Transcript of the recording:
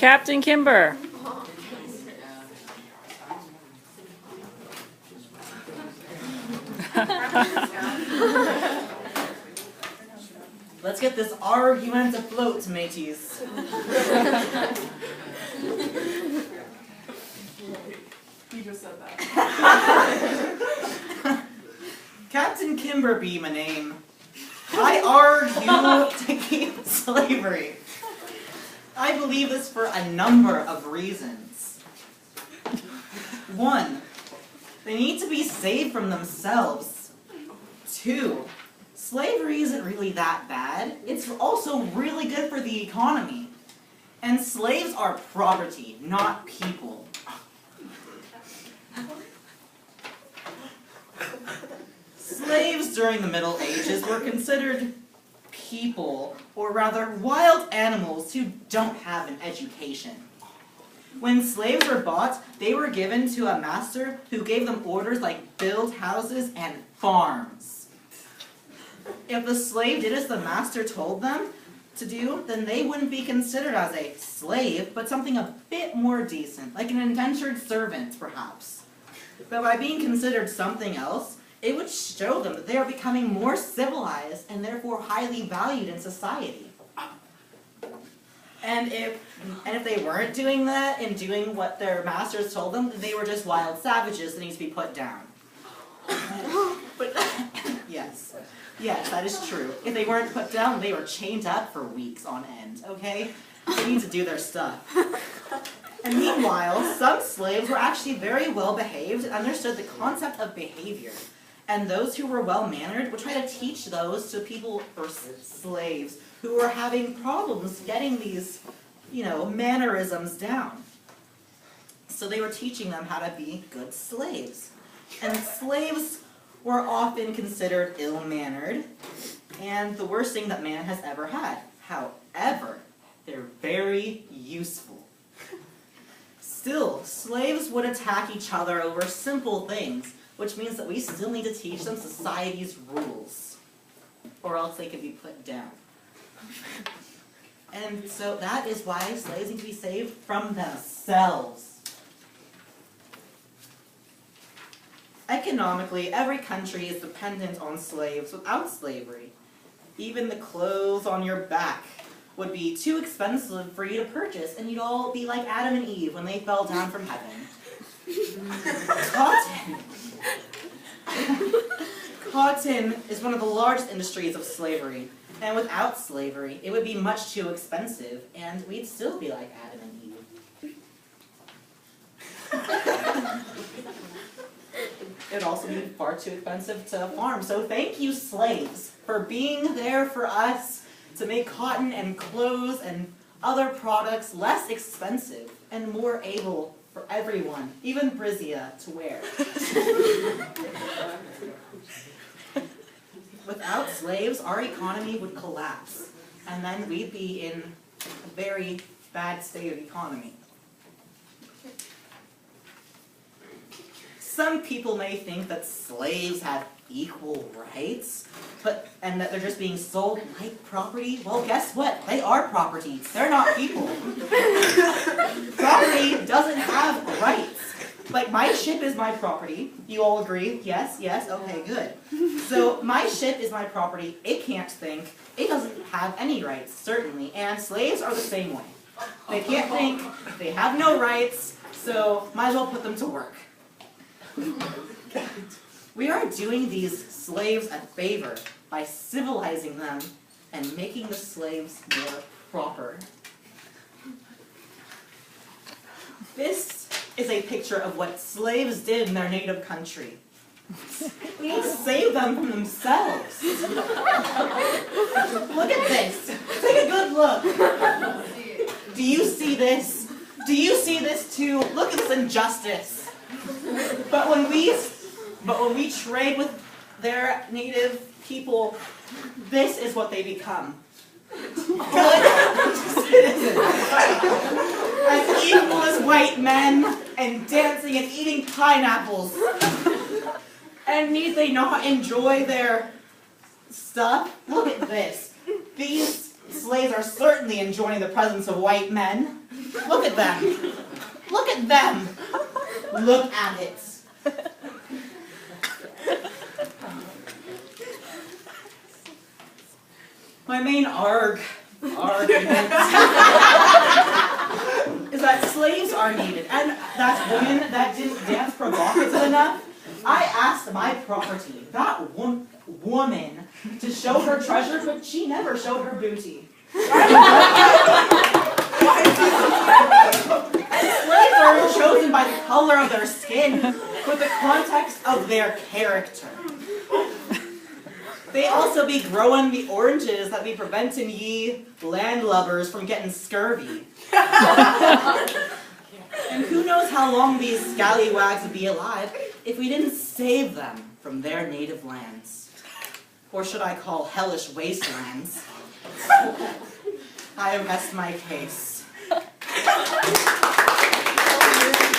Captain Kimber. Let's get this argument afloat, mateys. You just said that. Captain Kimber be my name. I argue to keep slavery. I believe this for a number of reasons. 1, they need to be saved from themselves. 2, slavery isn't really that bad. It's also really good for the economy. And slaves are property, not people. Slaves during the Middle Ages were considered people, or rather wild animals who don't have an education. When slaves were bought, they were given to a master who gave them orders like build houses and farms. If the slave did as the master told them to do, then they wouldn't be considered as a slave, but something a bit more decent, like an indentured servant, perhaps. But by being considered something else, it would show them that they are becoming more civilized and therefore highly valued in society. And if they weren't doing that and doing what their masters told them, they were just wild savages that need to be put down. But yes, that is true. If they weren't put down, they were chained up for weeks on end, okay? They need to do their stuff. And meanwhile, some slaves were actually very well behaved and understood the concept of behavior. And those who were well-mannered would try to teach those to people, or slaves, who were having problems getting these, mannerisms down. So they were teaching them how to be good slaves. And slaves were often considered ill-mannered and the worst thing that man has ever had. However, they're very useful. Still, slaves would attack each other over simple things, which means that we still need to teach them society's rules, or else they could be put down. And so that is why slaves need to be saved from themselves. Economically, every country is dependent on slaves without slavery. Even the clothes on your back would be too expensive for you to purchase, and you'd all be like Adam and Eve when they fell down from heaven. Cotton is one of the largest industries of slavery, and without slavery, it would be much too expensive, and we'd still be like Adam and Eve. It would also be far too expensive to farm, so thank you, slaves, for being there for us to make cotton and clothes and other products less expensive and more able for everyone, even Brizia, to wear. Without slaves, our economy would collapse, and then we'd be in a very bad state of economy. Some people may think that slaves have equal rights, and that they're just being sold like property. Well, guess what? They are property. They're not people. Property doesn't have rights. Like, my ship is my property. You all agree? Yes? Okay, good. So, my ship is my property. It can't think. It doesn't have any rights, certainly. And slaves are the same way. They can't think. They have no rights. So, might as well put them to work. We are doing these slaves a favor by civilizing them and making the slaves more proper. This is a picture of what slaves did in their native country. We need to save them from themselves. Look at this. Take a good look. Do you see this? Do you see this too? Look at this injustice. But when we trade with their native people, this is what they become. Good citizens. As equal as white men, and dancing and eating pineapples. And need they not enjoy their stuff? Look at this. These Slaves are certainly enjoying the presence of white men. Look at them. Look at them. Look at it. My main argument is that slaves are needed, and that woman that didn't dance provocative enough, I asked my property, that woman, to show her treasure, but she never showed her booty. Slaves are chosen by the color of their skin, with the context of their character. They also be growing the oranges that be preventing ye landlubbers from getting scurvy. And who knows how long these scallywags would be alive if we didn't save them from their native lands. Or should I call hellish wastelands? I rest my case.